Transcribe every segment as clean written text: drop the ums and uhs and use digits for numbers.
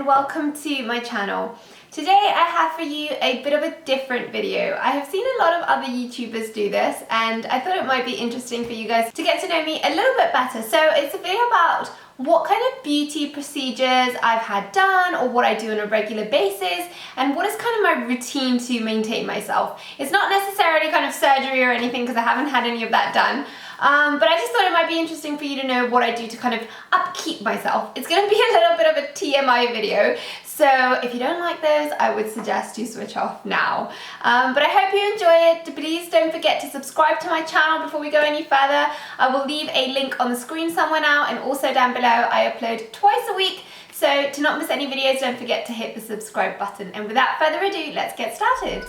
welcome to my channel. Today I have for you a bit of a different video. I have seen a lot of other YouTubers do this and I thought it might be interesting for you guys to get to know me a little bit better. So it's a video about what kind of beauty procedures I've had done or what I do on a regular basis and what is kind of my routine to maintain myself. It's not necessarily kind of surgery or anything because I haven't had any of that done. But I just thought it might be interesting for you to know what I do to kind of upkeep myself. It's going to be a little bit of a TMI video, so if you don't like those, I would suggest you switch off now. But I hope you enjoy it. Please don't forget to subscribe to my channel before we go any further. I will leave a link on the screen somewhere now, and also down below I upload twice a week. So to not miss any videos, don't forget to hit the subscribe button. And without further ado, let's get started.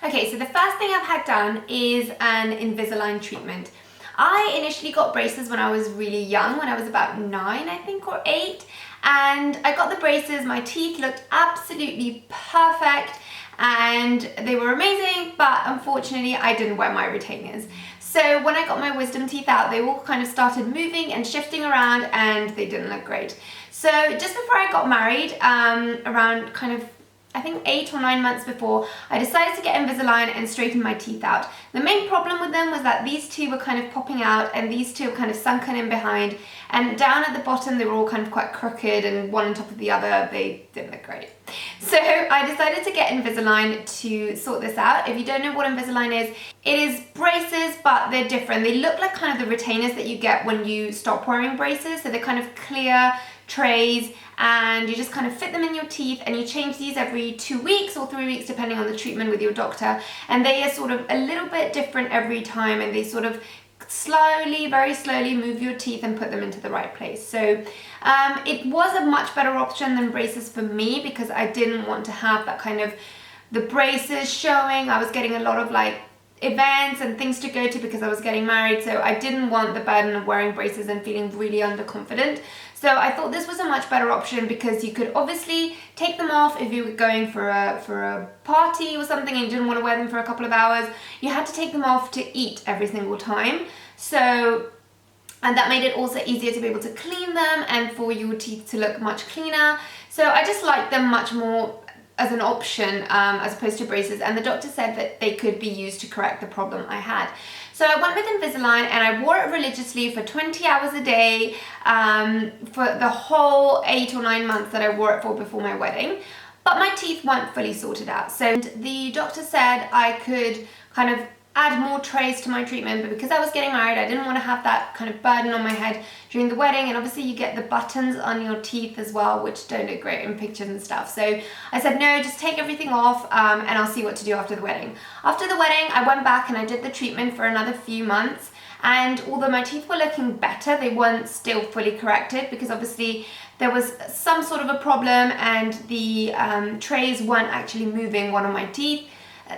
Okay, so the first thing I've had done is an Invisalign treatment. I initially got braces when I was really young, when I was about 9, I think, or 8. And I got the braces, my teeth looked absolutely perfect and they were amazing, but unfortunately I didn't wear my retainers. So when I got my wisdom teeth out, they all kind of started moving and shifting around and they didn't look great. So just before I got married, around kind of I think 8 or 9 months before, I decided to get Invisalign and straighten my teeth out. The main problem with them was that these two were kind of popping out and these two were kind of sunken in behind, and down at the bottom they were all kind of quite crooked and one on top of the other. They didn't look great. So I decided to get Invisalign to sort this out. If you don't know what Invisalign is, it is braces, but they're different. They look like kind of the retainers that you get when you stop wearing braces. So they're kind of clear trays, and you just kind of fit them in your teeth, and you change these every 2 weeks or 3 weeks depending on the treatment with your doctor, and they are sort of a little bit different every time, and they sort of slowly, very slowly move your teeth and put them into the right place. So it was a much better option than braces for me because I didn't want to have that kind of the braces showing. I was getting a lot of like events and things to go to because I was getting married, so I didn't want the burden of wearing braces and feeling really underconfident. So I thought this was a much better option because you could obviously take them off if you were going for a party or something and you didn't want to wear them for a couple of hours. You had to take them off to eat every single time. And that made it also easier to be able to clean them and for your teeth to look much cleaner. So I just liked them much more as an option as opposed to braces, and the doctor said that they could be used to correct the problem I had. So I went with Invisalign and I wore it religiously for 20 hours a day for the whole 8 or 9 months that I wore it for before my wedding. But my teeth weren't fully sorted out. So the doctor said I could kind of add more trays to my treatment, but because I was getting married, I didn't want to have that kind of burden on my head during the wedding, and obviously you get the buttons on your teeth as well, which don't look great in pictures and stuff. So I said, no, just take everything off and I'll see what to do after the wedding. After the wedding, I went back and I did the treatment for another few months, and although my teeth were looking better, they weren't still fully corrected because obviously there was some sort of a problem and the trays weren't actually moving one of my teeth.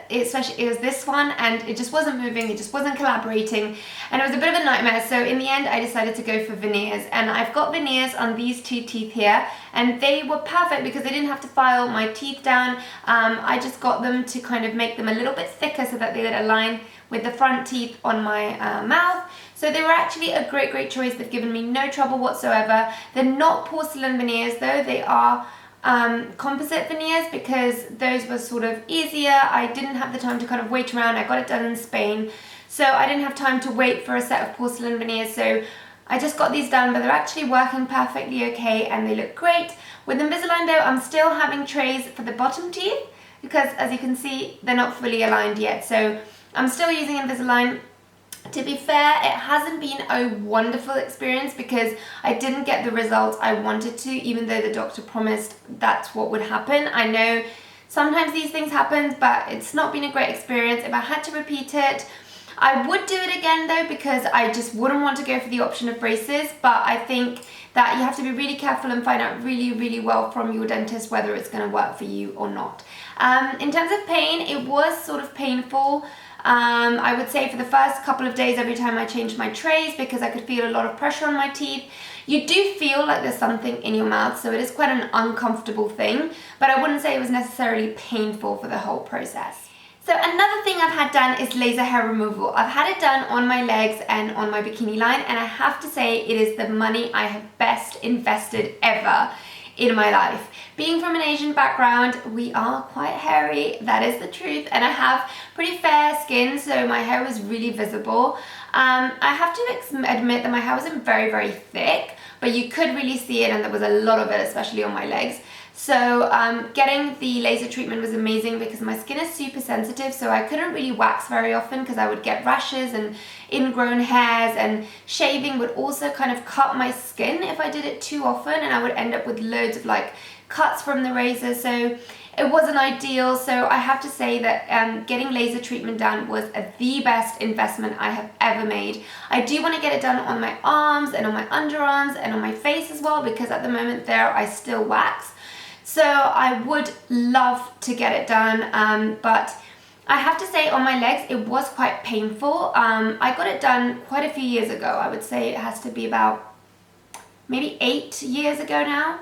Especially it was this one, and it just wasn't moving, it just wasn't collaborating, and it was a bit of a nightmare. So in the end I decided to go for veneers, and I've got veneers on these 2 teeth here, and they were perfect because they didn't have to file my teeth down. I just got them to kind of make them a little bit thicker so that they would align with the front teeth on my mouth. So they were actually a great choice. They've given me no trouble whatsoever. They're not porcelain veneers though, they are composite veneers because those were sort of easier. I didn't have the time to kind of wait around. I got it done in Spain, so I didn't have time to wait for a set of porcelain veneers, so I just got these done, but they're actually working perfectly okay and they look great. With Invisalign though, I'm still having trays for the bottom teeth because as you can see they're not fully aligned yet, so I'm still using Invisalign. To be fair, it hasn't been a wonderful experience because I didn't get the results I wanted to, even though the doctor promised that's what would happen. I know sometimes these things happen, but it's not been a great experience. If I had to repeat it, I would do it again though because I just wouldn't want to go for the option of braces, but I think that you have to be really careful and find out really well from your dentist whether it's going to work for you or not. In terms of pain, it was sort of painful. I would say for the first couple of days every time I changed my trays because I could feel a lot of pressure on my teeth. You do feel like there's something in your mouth, so it is quite an uncomfortable thing, but I wouldn't say it was necessarily painful for the whole process. So another thing I've had done is laser hair removal. I've had it done on my legs and on my bikini line, and I have to say it is the money I have best invested ever in my life. Being from an Asian background, we are quite hairy, that is the truth, and I have pretty fair skin, so my hair was really visible. I have to admit that my hair wasn't very thick, but you could really see it, and there was a lot of it, especially on my legs. So getting the laser treatment was amazing because my skin is super sensitive, so I couldn't really wax very often because I would get rashes and ingrown hairs, and shaving would also kind of cut my skin if I did it too often, and I would end up with loads of like cuts from the razor, so it wasn't ideal. So I have to say that getting laser treatment done was the best investment I have ever made. I do want to get it done on my arms and on my underarms and on my face as well, because at the moment there I still wax. So I would love to get it done, but I have to say on my legs it was quite painful. I got it done quite a few years ago. I would say it has to be about maybe 8 years ago now.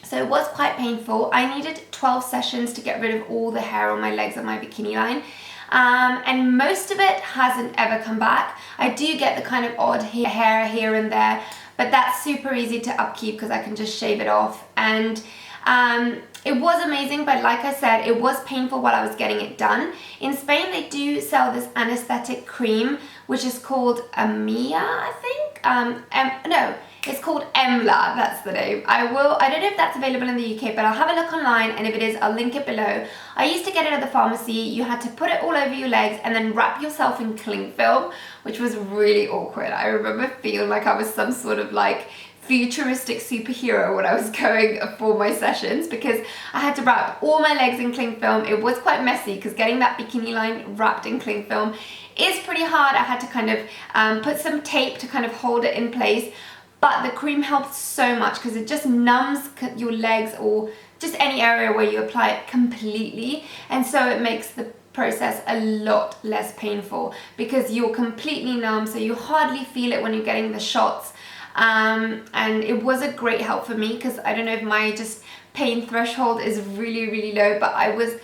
So it was quite painful. I needed 12 sessions to get rid of all the hair on my legs and my bikini line. And most of it hasn't ever come back. I do get the kind of odd hair here and there, but that's super easy to upkeep because I can just shave it off. And it was amazing, but like I said, it was painful while I was getting it done. In Spain, they do sell this anesthetic cream, which is called Amia, I think. No, it's called Emla, that's the name. I don't know if that's available in the UK, but I'll have a look online, and if it is, I'll link it below. I used to get it at the pharmacy. You had to put it all over your legs and then wrap yourself in cling film, which was really awkward. I remember feeling like I was some sort of like futuristic superhero when I was going for my sessions, because I had to wrap all my legs in cling film. It was quite messy because getting that bikini line wrapped in cling film is pretty hard. I had to kind of put some tape to kind of hold it in place, but the cream helps so much because it just numbs your legs or just any area where you apply it completely, and so it makes the process a lot less painful because you're completely numb, so you hardly feel it when you're getting the shots. And it was a great help for me because I don't know if my just pain threshold is really low, but I was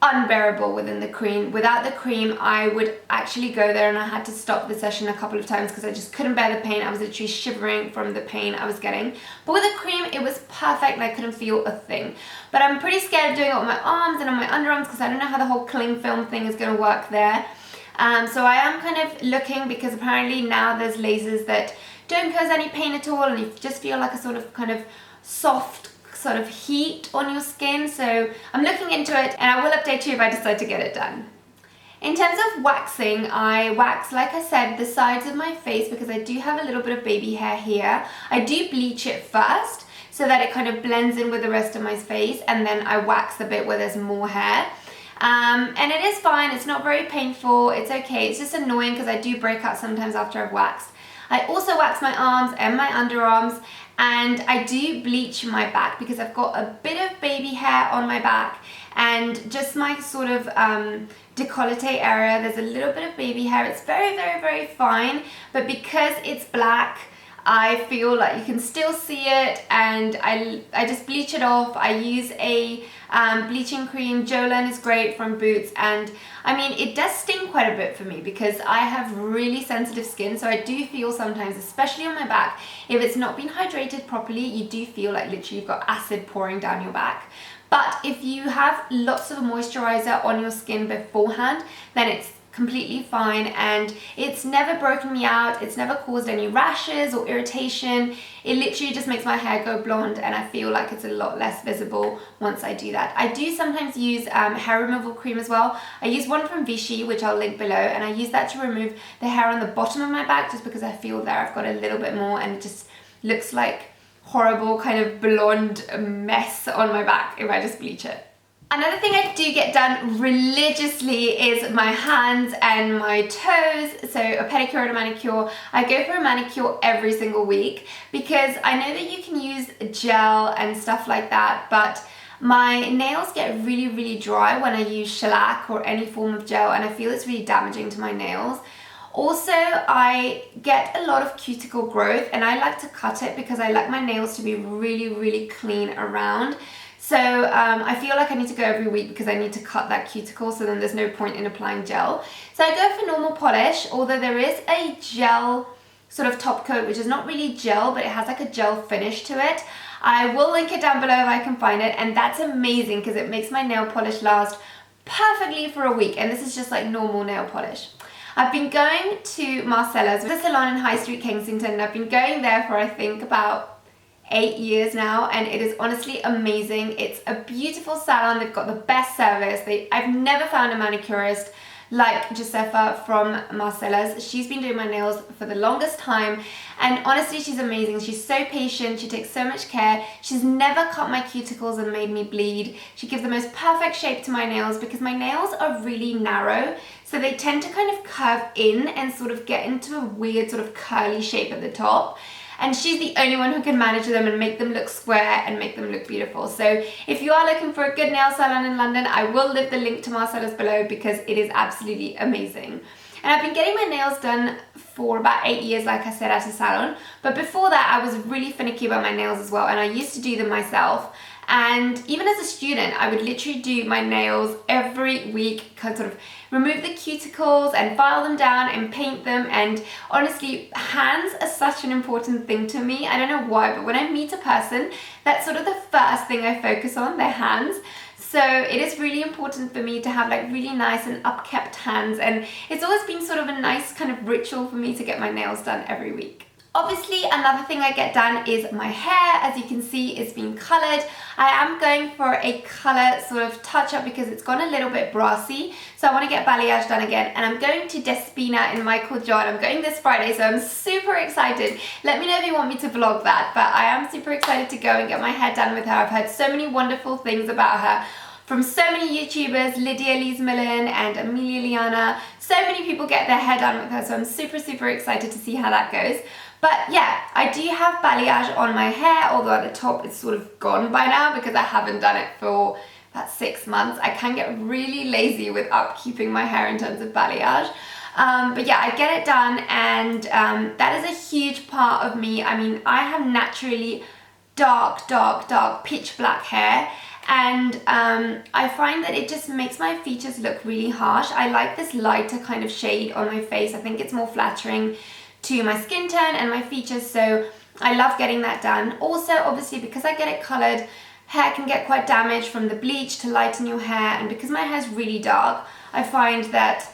unbearable within the cream. Without the cream, I would actually go there and I had to stop the session a couple of times because I just couldn't bear the pain. I was literally shivering from the pain I was getting. But with the cream, it was perfect and I couldn't feel a thing. But I'm pretty scared of doing it on my arms and on my underarms because I don't know how the whole cling film thing is going to work there. So I am kind of looking, because apparently now there's lasers that don't cause any pain at all, and you just feel like a sort of kind of soft sort of heat on your skin. So I'm looking into it, and I will update you if I decide to get it done. In terms of waxing, I wax, like I said, the sides of my face because I do have a little bit of baby hair here. I do bleach it first so that it kind of blends in with the rest of my face, and then I wax the bit where there's more hair. And it is fine, it's not very painful, it's okay. It's just annoying because I do break out sometimes after I've waxed. I also wax my arms and my underarms, and I do bleach my back because I've got a bit of baby hair on my back, and just my sort of décolleté area, there's a little bit of baby hair. It's very fine, but because it's black, I feel like you can still see it, and I just bleach it off. I use a bleaching cream. Jolene is great from Boots, and I mean, it does sting quite a bit for me because I have really sensitive skin, so I do feel sometimes, especially on my back, if it's not been hydrated properly, you do feel like literally you've got acid pouring down your back. But if you have lots of moisturizer on your skin beforehand, then it's completely fine, and it's never broken me out, it's never caused any rashes or irritation. It literally just makes my hair go blonde, and I feel like it's a lot less visible once I do that. I do sometimes use hair removal cream as well. I use one from Vichy, which I'll link below, and I use that to remove the hair on the bottom of my back just because I feel there I've got a little bit more, and it just looks like horrible kind of blonde mess on my back if I just bleach it. Another thing I do get done religiously is my hands and my toes, so a pedicure and a manicure. I go for a manicure every single week because I know that you can use gel and stuff like that, but my nails get really dry when I use shellac or any form of gel, and I feel it's really damaging to my nails. Also, I get a lot of cuticle growth, and I like to cut it because I like my nails to be really clean around. So I feel like I need to go every week because I need to cut that cuticle, so then there's no point in applying gel. So I go for normal polish, although there is a gel sort of top coat, which is not really gel, but it has like a gel finish to it. I will link it down below if I can find it, and that's amazing because it makes my nail polish last perfectly for a week, and this is just like normal nail polish. I've been going to Marcella's, the salon in High Street, Kensington, and I've been going there for I think about 8 years now, and it is honestly amazing. It's a beautiful salon. They've got the best service. I've never found a manicurist like Josefa from Marcella's. She's been doing my nails for the longest time, and honestly she's amazing. She's so patient, she takes so much care. She's never cut my cuticles and made me bleed. She gives the most perfect shape to my nails because my nails are really narrow, so they tend to kind of curve in and sort of get into a weird sort of curly shape at the top. And she's the only one who can manage them and make them look square and make them look beautiful. So if you are looking for a good nail salon in London, I will leave the link to Marcella's below because it is absolutely amazing. And I've been getting my nails done for about 8 years, like I said, at a salon. But before that, I was really finicky about my nails as well, and I used to do them myself. And even as a student, I would literally do my nails every week, kind of sort of remove the cuticles and file them down and paint them. And honestly, hands are such an important thing to me. I don't know why, but when I meet a person, that's sort of the first thing I focus on, their hands. So it is really important for me to have like really nice and upkept hands, and it's always been sort of a nice kind of ritual for me to get my nails done every week. Obviously, another thing I get done is my hair. As you can see, it's been coloured. I am going for a colour sort of touch-up because it's gone a little bit brassy. So I want to get balayage done again. And I'm going to JASMINA in Michael John. I'm going this Friday, so I'm super excited. Let me know if you want me to vlog that. But I am super excited to go and get my hair done with her. I've heard so many wonderful things about her from so many YouTubers, Lydia Lees-Millen and Amelia Liana. So many people get their hair done with her, so I'm super, super excited to see how that goes. But yeah, I do have balayage on my hair, although at the top it's sort of gone by now because I haven't done it for about 6 months. I can get really lazy with upkeeping my hair in terms of balayage. But yeah, I get it done, and that is a huge part of me. I mean, I have naturally dark, pitch black hair, and I find that it just makes my features look really harsh. I like this lighter kind of shade on my face. I think it's more flattering to my skin tone and my features, so I love getting that done. Also, obviously, because I get it coloured, hair can get quite damaged from the bleach to lighten your hair, and because my hair is really dark, I find that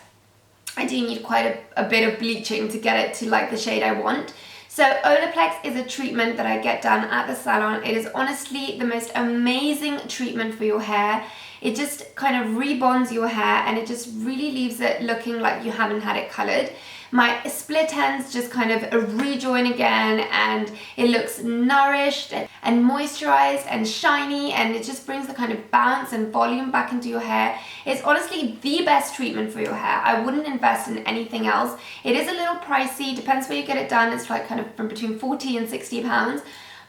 I do need quite a bit of bleaching to get it to like the shade I want. So Olaplex is a treatment that I get done at the salon. It is honestly the most amazing treatment for your hair. It just kind of rebonds your hair, and it just really leaves it looking like you haven't had it coloured. My split ends just kind of rejoin again, and it looks nourished and moisturized and shiny, and it just brings the kind of bounce and volume back into your hair. It's honestly the best treatment for your hair. I wouldn't invest in anything else. It is a little pricey, depends where you get it done. It's like kind of from between 40 and 60 pounds.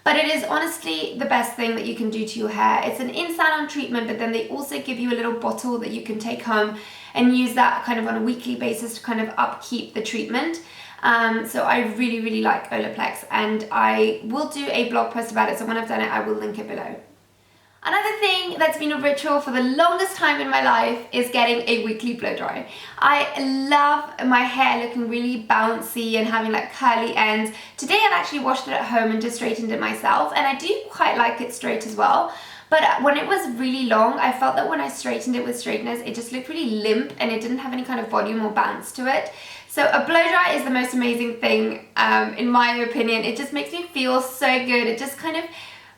But it is honestly the best thing that you can do to your hair. It's an in-salon treatment, but then they also give you a little bottle that you can take home and use that kind of on a weekly basis to kind of upkeep the treatment. So I really, really like Olaplex, and I will do a blog post about it. So when I've done it, I will link it below. Another thing that's been a ritual for the longest time in my life is getting a weekly blow dry. I love my hair looking really bouncy and having like curly ends. Today I've actually washed it at home and just straightened it myself, and I do quite like it straight as well. But when it was really long, I felt that when I straightened it with straighteners, it just looked really limp and it didn't have any kind of volume or bounce to it. So a blow dry is the most amazing thing, in my opinion. It just makes me feel so good. It just kind of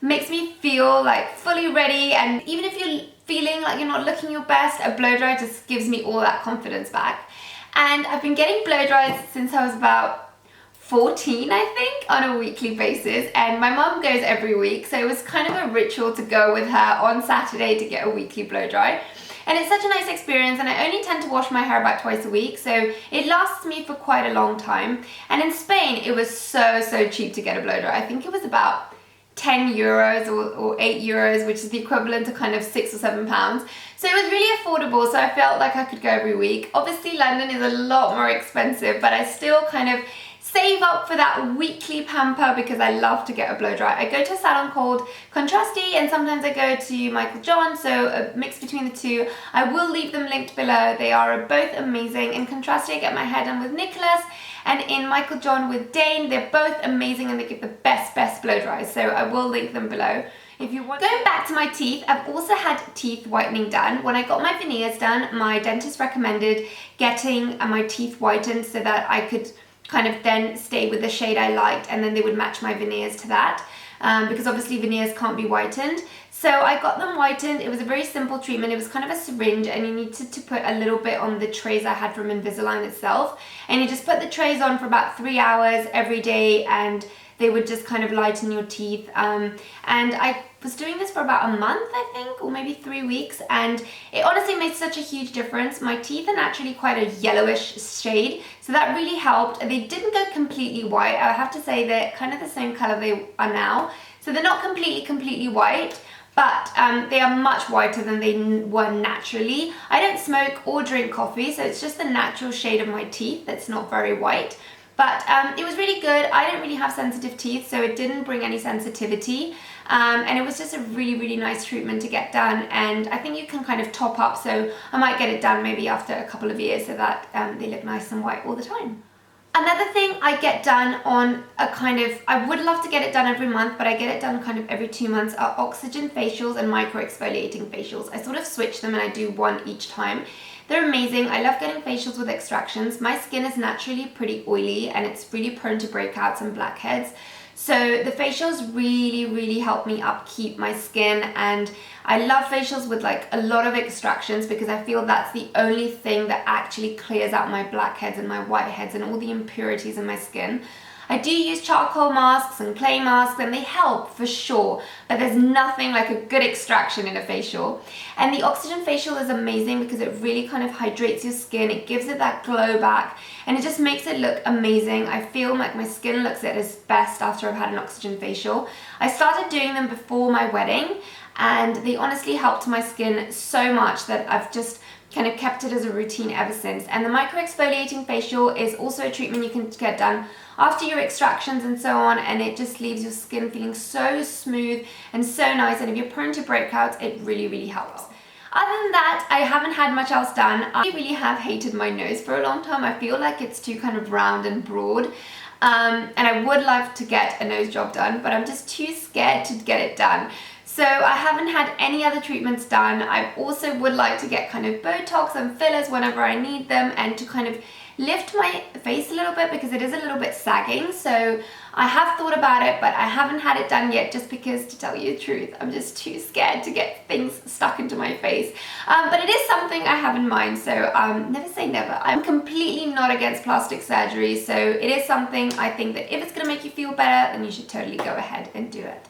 makes me feel like fully ready, and even if you're feeling like you're not looking your best, a blow dry just gives me all that confidence back. And I've been getting blow dries since I was about 14, I think, on a weekly basis, and my mum goes every week, so it was kind of a ritual to go with her on Saturday to get a weekly blow dry. And it's such a nice experience, and I only tend to wash my hair about twice a week, so it lasts me for quite a long time. And in Spain, it was so cheap to get a blow dry. I think it was about 10 euros or 8 euros, which is the equivalent to kind of 6 or 7 pounds. So it was really affordable, so I felt like I could go every week. Obviously London is a lot more expensive, but I still kind of save up for that weekly pamper because I love to get a blow dry. I go to a salon called Contrasty and sometimes I go to Michael John, so a mix between the two. I will leave them linked below. They are both amazing. In Contrasty I get my hair done with Nicholas, and in Michael John with Dane. They're both amazing and they give the best blow dries, so I will link them below. If you want. Going back to my teeth, I've also had teeth whitening done. When I got my veneers done, my dentist recommended getting my teeth whitened so that I could kind of then stay with the shade I liked, and then they would match my veneers to that, because obviously veneers can't be whitened. So I got them whitened. It was a very simple treatment. It was kind of a syringe and you needed to put a little bit on the trays I had from Invisalign itself, and you just put the trays on for about 3 hours every day and they would just kind of lighten your teeth. And I was doing this for about a month, I think, or maybe 3 weeks, and it honestly made such a huge difference. My teeth are naturally quite a yellowish shade, so that really helped. They didn't go completely white. I have to say they're kind of the same color they are now. So they're not completely white, but they are much whiter than they were naturally. I don't smoke or drink coffee, so it's just the natural shade of my teeth that's not very white. But it was really good. I don't really have sensitive teeth, so it didn't bring any sensitivity. And it was just a really nice treatment to get done. And I think you can kind of top up, so I might get it done maybe after a couple of years so that they look nice and white all the time. Another thing I get done on a kind of, I would love to get it done every month, but I get it done kind of every 2 months, are oxygen facials and micro exfoliating facials. I sort of switch them and I do one each time. They're amazing. I love getting facials with extractions. My skin is naturally pretty oily and it's really prone to breakouts and blackheads. So the facials really help me upkeep my skin, and I love facials with like a lot of extractions because I feel that's the only thing that actually clears out my blackheads and my whiteheads and all the impurities in my skin. I do use charcoal masks and clay masks and they help for sure, but there's nothing like a good extraction in a facial. And the oxygen facial is amazing because it really kind of hydrates your skin, it gives it that glow back, and it just makes it look amazing. I feel like my skin looks at its best after I've had an oxygen facial. I started doing them before my wedding and they honestly helped my skin so much that I've just kind of kept it as a routine ever since. And the micro exfoliating facial is also a treatment you can get done after your extractions and so on, and it just leaves your skin feeling so smooth and so nice, and if you're prone to breakouts, it really helps. Other than that, I haven't had much else done. I really have hated my nose for a long time. I feel like it's too kind of round and broad, and I would love to get a nose job done, but I'm just too scared to get it done. So I haven't had any other treatments done. I also would like to get kind of Botox and fillers whenever I need them, and to kind of lift my face a little bit because it is a little bit sagging. So I have thought about it, but I haven't had it done yet just because, to tell you the truth, I'm just too scared to get things stuck into my face. But it is something I have in mind, so never say never. I'm completely not against plastic surgery, so it is something I think that if it's going to make you feel better, then you should totally go ahead and do it.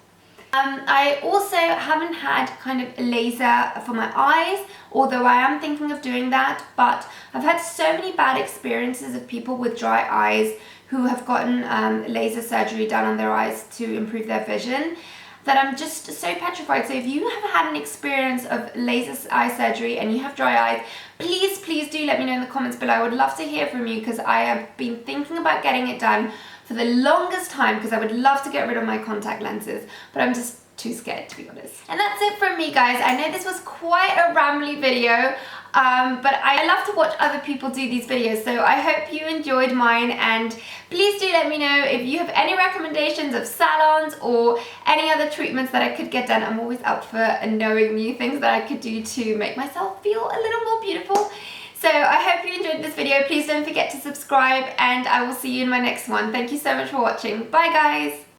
I also haven't had kind of a laser for my eyes, although I am thinking of doing that, but I've had so many bad experiences of people with dry eyes who have gotten laser surgery done on their eyes to improve their vision that I'm just so petrified. So if you have had an experience of laser eye surgery and you have dry eyes, please do let me know in the comments below. I would love to hear from you because I have been thinking about getting it done for the longest time because I would love to get rid of my contact lenses, but I'm just too scared, to be honest. And that's it from me, guys. I know this was quite a rambly video, but I love to watch other people do these videos, so I hope you enjoyed mine, and please do let me know if you have any recommendations of salons or any other treatments that I could get done. I'm always up for knowing new things that I could do to make myself feel a little more beautiful. So I hope you enjoyed this video. Please don't forget to subscribe, and I will see you in my next one. Thank you so much for watching. Bye, guys.